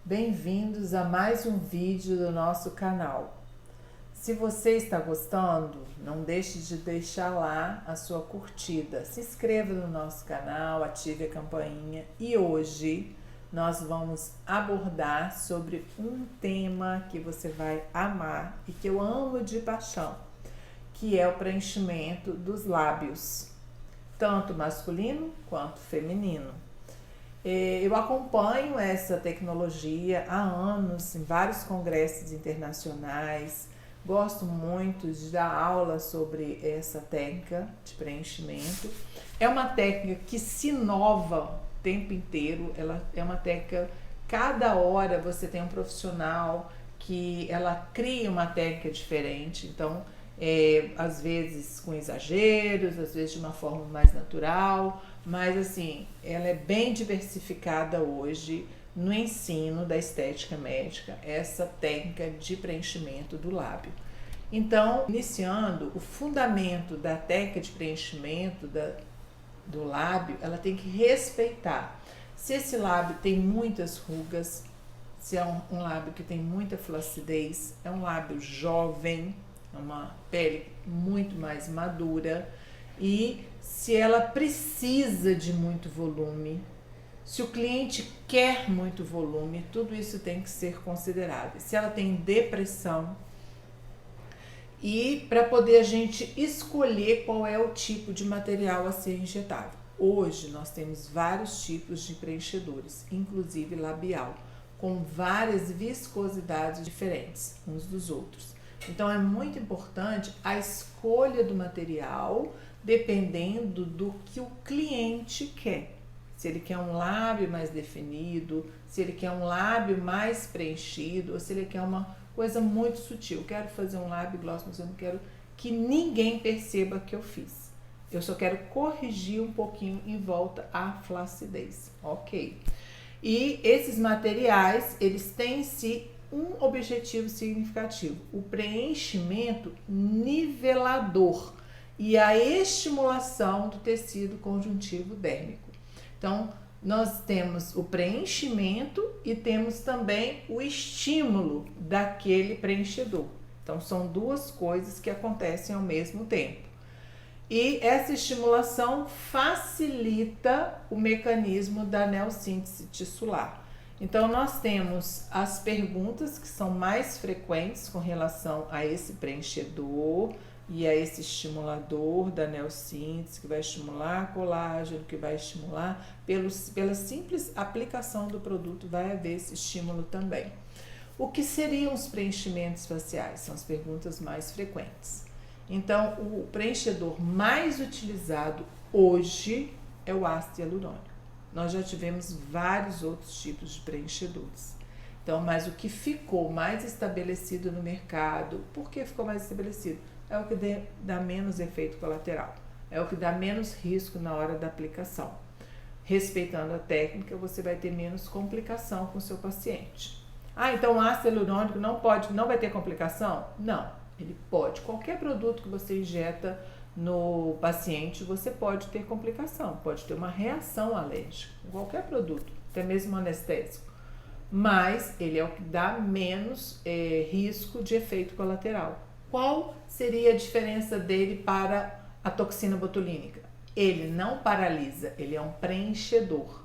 Bem-vindos a mais um vídeo do nosso canal. Se você está gostando, não deixe de deixar lá a sua curtida. Se inscreva no nosso canal, ative a campainha e hoje nós vamos abordar sobre um tema que você vai amar e que eu amo de paixão, que é o preenchimento dos lábios, tanto masculino quanto feminino. Eu acompanho essa tecnologia há anos em vários congressos internacionais, gosto muito de dar aula sobre essa técnica de preenchimento. É uma técnica que se inova o tempo inteiro, ela é uma técnica, cada hora você tem um profissional que ela cria uma técnica diferente, então às vezes com exageros, às vezes de uma forma mais natural, mas assim, ela é bem diversificada hoje no ensino da estética médica, essa técnica de preenchimento do lábio. Então, iniciando, o fundamento da técnica de preenchimento do lábio, ela tem que respeitar. Se esse lábio tem muitas rugas, se é um lábio que tem muita flacidez, é um lábio jovem, é uma pele muito mais madura, e se ela precisa de muito volume, se o cliente quer muito volume, tudo isso tem que ser considerado. Se ela tem depressão, e para poder a gente escolher qual é o tipo de material a ser injetado. Hoje nós temos vários tipos de preenchedores, inclusive labial, com várias viscosidades diferentes uns dos outros. Então é muito importante a escolha do material dependendo do que o cliente quer. Se ele quer um lábio mais definido, se ele quer um lábio mais preenchido, ou se ele quer uma coisa muito sutil. Eu quero fazer um lábio gloss, mas eu não quero que ninguém perceba que eu fiz. Eu só quero corrigir um pouquinho em volta à flacidez, ok? E esses materiais, eles têm em si um objetivo significativo, o preenchimento nivelador e a estimulação do tecido conjuntivo dérmico. Então, nós temos o preenchimento e temos também o estímulo daquele preenchedor. Então, são duas coisas que acontecem ao mesmo tempo. E essa estimulação facilita o mecanismo da neossíntese tissular. Então, nós temos as perguntas que são mais frequentes com relação a esse preenchedor e a esse estimulador da neossíntese, que vai estimular colágeno, que vai estimular, pela simples aplicação do produto, vai haver esse estímulo também. O que seriam os preenchimentos faciais? São as perguntas mais frequentes. Então, o preenchedor mais utilizado hoje é o ácido hialurônico. Nós já tivemos vários outros tipos de preenchedores. Então, mas o que ficou mais estabelecido no mercado, por que ficou mais estabelecido? É o que dá menos efeito colateral, é o que dá menos risco na hora da aplicação. Respeitando a técnica, você vai ter menos complicação com o seu paciente. Ah, então o ácido hialurônico não vai ter complicação? Não, ele pode. Qualquer produto que você injeta no paciente, você pode ter complicação, pode ter uma reação alérgica, qualquer produto, até mesmo anestésico. Mas ele é o que dá menos risco de efeito colateral. Qual seria a diferença dele para a toxina botulínica? Ele não paralisa, ele é um preenchedor.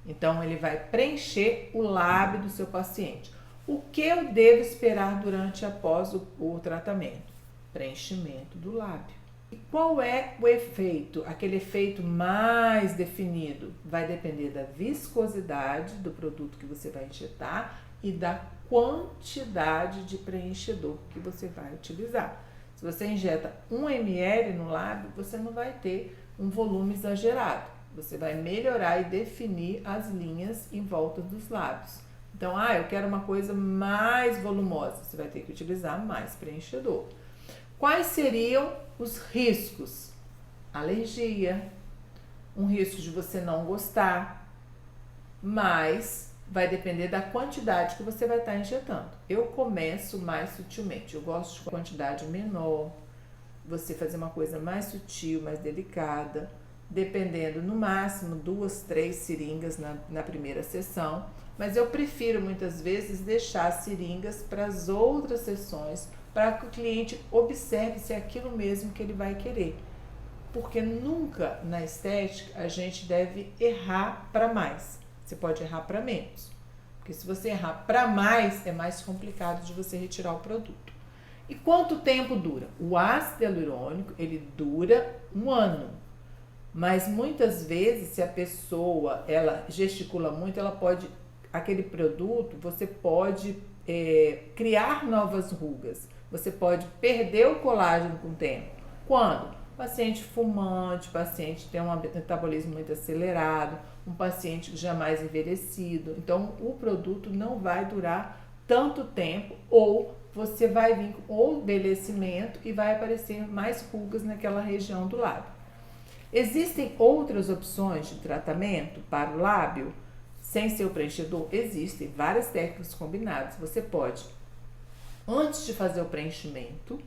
Então, ele vai preencher o lábio do seu paciente. O que eu devo esperar durante e após o tratamento? Preenchimento do lábio. E qual é o efeito? Aquele efeito mais definido vai depender da viscosidade do produto que você vai injetar e da quantidade de preenchedor que você vai utilizar. Se você injeta 1 ml no lábio, você não vai ter um volume exagerado. Você vai melhorar e definir as linhas em volta dos lábios. Então, eu quero uma coisa mais volumosa. Você vai ter que utilizar mais preenchedor. Quais seriam os riscos? Alergia, um risco de você não gostar, mas vai depender da quantidade que você vai estar injetando. Eu começo mais sutilmente, eu gosto de quantidade menor, você fazer uma coisa mais sutil, mais delicada, dependendo no máximo 2, 3 seringas na primeira sessão, mas eu prefiro muitas vezes deixar as seringas para as outras sessões, para que o cliente observe se é aquilo mesmo que ele vai querer. Porque nunca na estética a gente deve errar para mais. Você pode errar para menos. Porque se você errar para mais, é mais complicado de você retirar o produto. E quanto tempo dura? O ácido hialurônico, ele dura 1 ano. Mas muitas vezes, se a pessoa ela gesticula muito, ela pode, aquele produto, você pode criar novas rugas. Você pode perder o colágeno com o tempo. Quando? Paciente fumante, paciente tem um metabolismo muito acelerado, um paciente já mais envelhecido. Então, o produto não vai durar tanto tempo, ou você vai vir com o envelhecimento e vai aparecer mais rugas naquela região do lábio. Existem outras opções de tratamento para o lábio sem ser o preenchedor? Existem várias técnicas combinadas. Você pode, antes de fazer o preenchimento,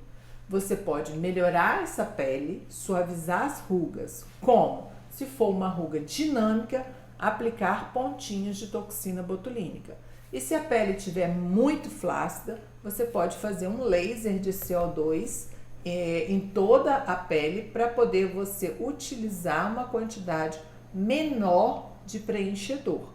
você pode melhorar essa pele, suavizar as rugas. Como? Se for uma ruga dinâmica, aplicar pontinhos de toxina botulínica. E se a pele estiver muito flácida, você pode fazer um laser de CO2 em toda a pele para poder você utilizar uma quantidade menor de preenchedor.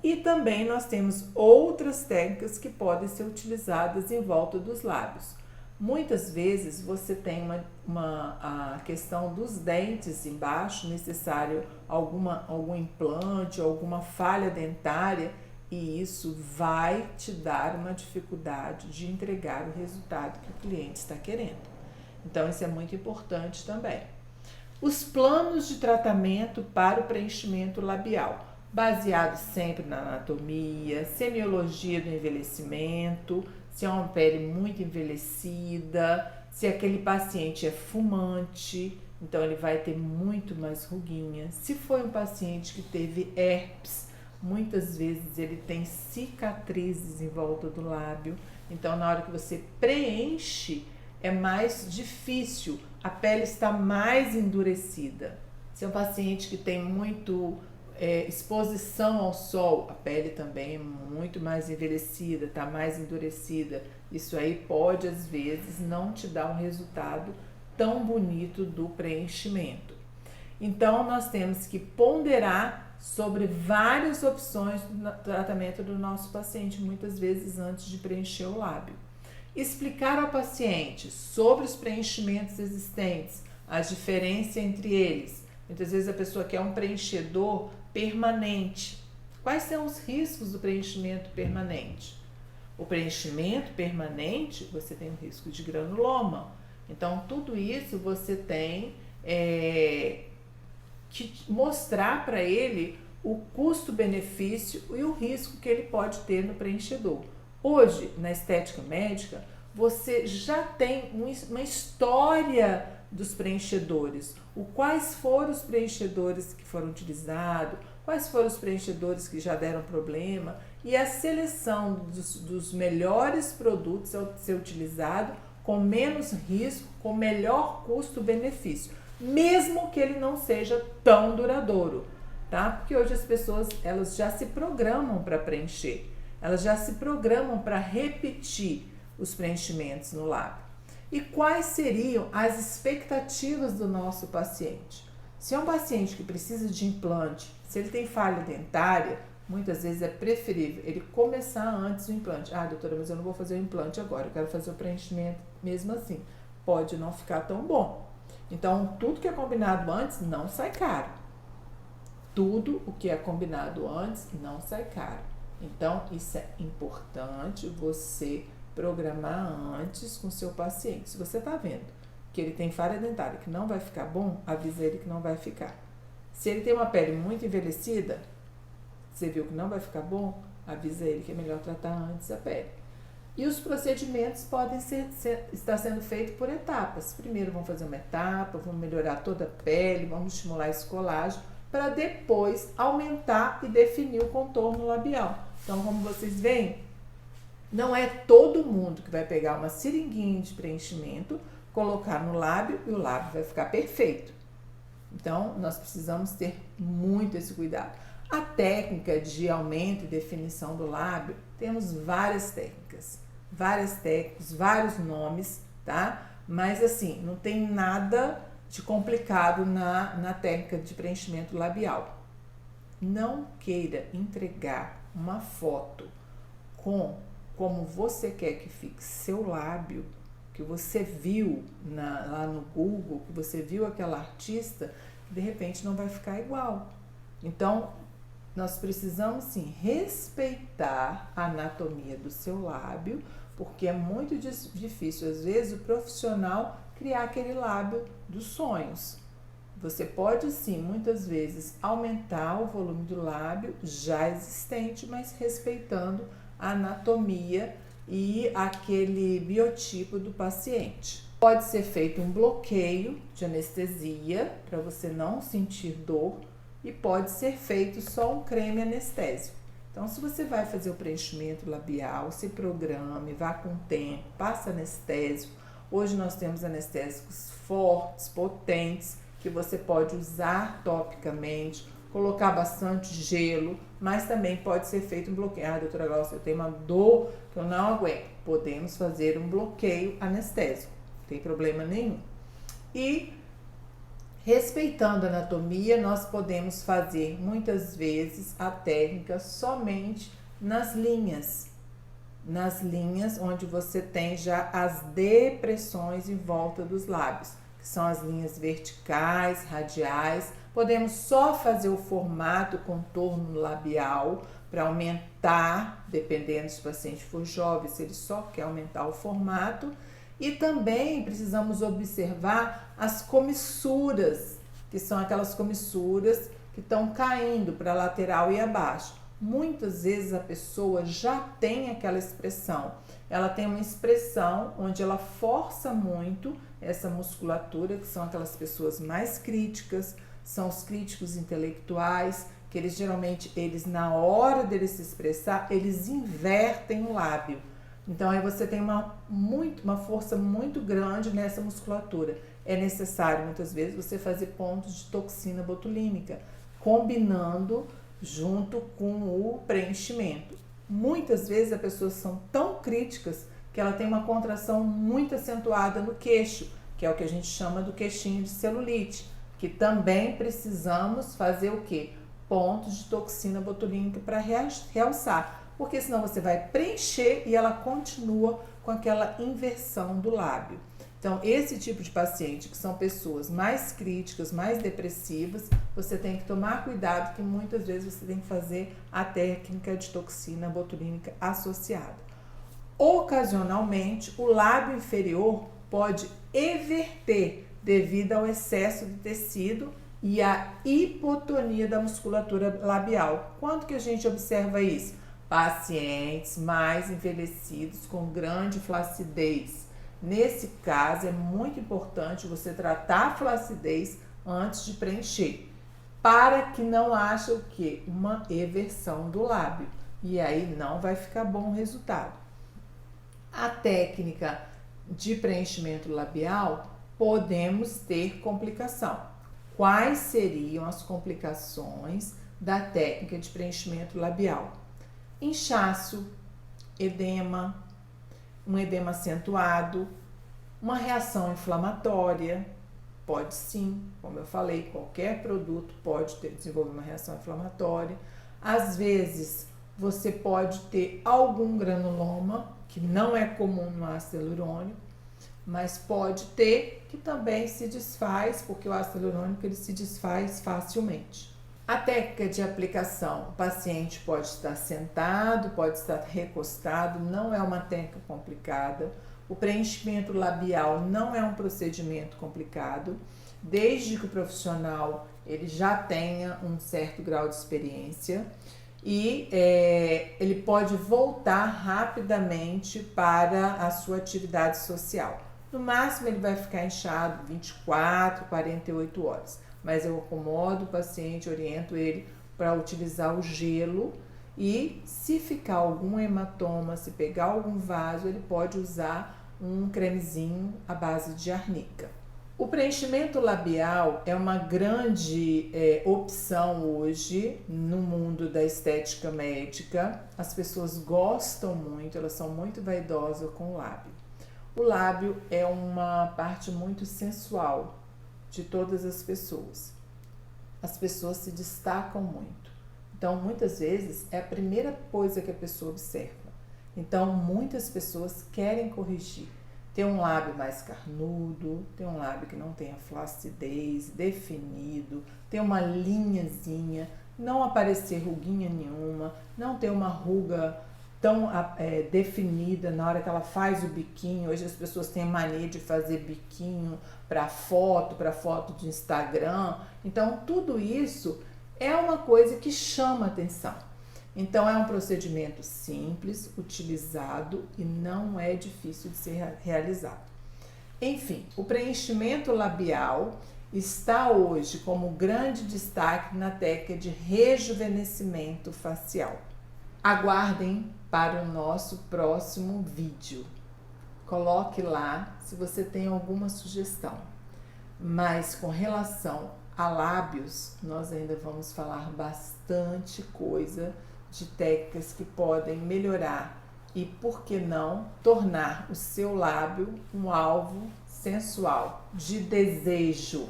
E também nós temos outras técnicas que podem ser utilizadas em volta dos lábios. Muitas vezes você tem a questão dos dentes embaixo, necessário algum implante, alguma falha dentária, e isso vai te dar uma dificuldade de entregar o resultado que o cliente está querendo. Então, isso é muito importante também. Os planos de tratamento para o preenchimento labial, baseado sempre na anatomia, semiologia do envelhecimento, se é uma pele muito envelhecida, se aquele paciente é fumante, então ele vai ter muito mais ruguinhas. Se foi um paciente que teve herpes, muitas vezes ele tem cicatrizes em volta do lábio, então na hora que você preenche é mais difícil, a pele está mais endurecida. Se é um paciente que tem muito exposição ao sol, a pele também é muito mais envelhecida, está mais endurecida. Isso aí pode, às vezes, não te dar um resultado tão bonito do preenchimento. Então, nós temos que ponderar sobre várias opções do tratamento do nosso paciente, muitas vezes antes de preencher o lábio. Explicar ao paciente sobre os preenchimentos existentes, a diferença entre eles. Muitas vezes a pessoa quer um preenchedor permanente. Quais são os riscos do preenchimento permanente? O preenchimento permanente, você tem o risco de granuloma. Então, tudo isso você tem que mostrar para ele o custo-benefício e o risco que ele pode ter no preenchedor. Hoje, na estética médica, você já tem uma história dos preenchedores, quais foram os preenchedores que foram utilizados, quais foram os preenchedores que já deram problema, e a seleção dos melhores produtos a ser utilizado com menos risco, com melhor custo-benefício, mesmo que ele não seja tão duradouro, tá? Porque hoje as pessoas, elas já se programam para preencher, elas já se programam para repetir os preenchimentos no lábio. E quais seriam as expectativas do nosso paciente? Se é um paciente que precisa de implante, se ele tem falha dentária, muitas vezes é preferível ele começar antes o implante. Ah, doutora, mas eu não vou fazer o implante agora, eu quero fazer o preenchimento mesmo assim. Pode não ficar tão bom. Então, tudo que é combinado antes não sai caro. Tudo o que é combinado antes não sai caro. Então, isso é importante você programar antes com seu paciente. Se você está vendo que ele tem falha dentária que não vai ficar bom, avisa ele que não vai ficar. Se ele tem uma pele muito envelhecida, você viu que não vai ficar bom, avisa ele que é melhor tratar antes a pele. E os procedimentos podem estar sendo feitos por etapas. Primeiro vamos fazer uma etapa, vamos melhorar toda a pele, vamos estimular esse colágeno, para depois aumentar e definir o contorno labial. Então, como vocês veem, não é todo mundo que vai pegar uma seringuinha de preenchimento, colocar no lábio e o lábio vai ficar perfeito. Então, nós precisamos ter muito esse cuidado. A técnica de aumento e definição do lábio, temos várias técnicas, vários nomes, tá? Mas assim, não tem nada de complicado na técnica de preenchimento labial. Não queira entregar uma foto com como você quer que fique seu lábio, que você viu lá no Google, que você viu aquela artista, que de repente não vai ficar igual. Então, nós precisamos sim respeitar a anatomia do seu lábio, porque é muito difícil, às vezes, o profissional criar aquele lábio dos sonhos. Você pode sim, muitas vezes, aumentar o volume do lábio já existente, mas respeitando a anatomia e aquele biotipo do paciente. Pode ser feito um bloqueio de anestesia para você não sentir dor e pode ser feito só um creme anestésico. Então, se você vai fazer o preenchimento labial, se programe, vá com tempo, passa anestésico. Hoje nós temos anestésicos fortes, potentes, que você pode usar topicamente, colocar bastante gelo, mas também pode ser feito um bloqueio. Ah, doutora Glaucia, eu tenho uma dor que eu não aguento. Podemos fazer um bloqueio anestésico, não tem problema nenhum. E respeitando a anatomia, nós podemos fazer muitas vezes a técnica somente nas linhas onde você tem já as depressões em volta dos lábios, que são as linhas verticais, radiais. Podemos só fazer o formato contorno labial para aumentar, dependendo se o paciente for jovem, se ele só quer aumentar o formato. E também precisamos observar as comissuras, que são aquelas comissuras que estão caindo para a lateral e abaixo. Muitas vezes a pessoa já tem aquela expressão. Ela tem uma expressão onde ela força muito essa musculatura, que são aquelas pessoas mais críticas, são os críticos intelectuais, que eles geralmente, na hora deles se expressar, eles invertem o lábio. Então aí você tem uma força muito grande nessa musculatura. É necessário muitas vezes você fazer pontos de toxina botulínica, combinando junto com o preenchimento. Muitas vezes as pessoas são tão críticas que ela tem uma contração muito acentuada no queixo, que é o que a gente chama do queixinho de celulite, que também precisamos fazer o quê? Pontos de toxina botulínica para realçar, porque senão você vai preencher e ela continua com aquela inversão do lábio. Então, esse tipo de paciente, que são pessoas mais críticas, mais depressivas, você tem que tomar cuidado, que muitas vezes você tem que fazer a técnica de toxina botulínica associada. Ocasionalmente, o lábio inferior pode everter devido ao excesso de tecido e à hipotonia da musculatura labial. Quando que a gente observa isso? Pacientes mais envelhecidos com grande flacidez. Nesse caso, é muito importante você tratar a flacidez antes de preencher, para que não haja o quê? Uma eversão do lábio. E aí não vai ficar bom o resultado. A técnica de preenchimento labial, podemos ter complicação. Quais seriam as complicações da técnica de preenchimento labial? Inchaço, edema, um edema acentuado, uma reação inflamatória, pode sim, como eu falei, qualquer produto pode desenvolver uma reação inflamatória. Às vezes, você pode ter algum granuloma, que não é comum no ácido hialurônico, mas pode ter, que também se desfaz, porque o ácido hialurônico ele se desfaz facilmente. A técnica de aplicação, o paciente pode estar sentado, pode estar recostado, não é uma técnica complicada. O preenchimento labial não é um procedimento complicado, desde que o profissional ele já tenha um certo grau de experiência e ele pode voltar rapidamente para a sua atividade social. No máximo ele vai ficar inchado 24, 48 horas. Mas eu acomodo o paciente, oriento ele para utilizar o gelo e se ficar algum hematoma, se pegar algum vaso, ele pode usar um cremezinho à base de arnica. O preenchimento labial é uma grande opção hoje no mundo da estética médica. As pessoas gostam muito, elas são muito vaidosas com o lábio. O lábio é uma parte muito sensual de todas as pessoas. As pessoas se destacam muito. Então, muitas vezes, é a primeira coisa que a pessoa observa. Então, muitas pessoas querem corrigir. Ter um lábio mais carnudo, ter um lábio que não tenha flacidez, definido, ter uma linhazinha, não aparecer ruguinha nenhuma, não ter uma ruga tão definida na hora que ela faz o biquinho. Hoje as pessoas têm mania de fazer biquinho para foto de Instagram. Então, tudo isso é uma coisa que chama atenção. Então, é um procedimento simples, utilizado e não é difícil de ser realizado. Enfim, o preenchimento labial está hoje como grande destaque na técnica de rejuvenescimento facial. Aguardem para o nosso próximo vídeo. Coloque lá se você tem alguma sugestão. Mas com relação a lábios, nós ainda vamos falar bastante coisa de técnicas que podem melhorar e, por que não, tornar o seu lábio um alvo sensual, de desejo.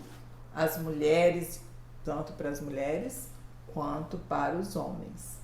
As mulheres, tanto para as mulheres quanto para os homens.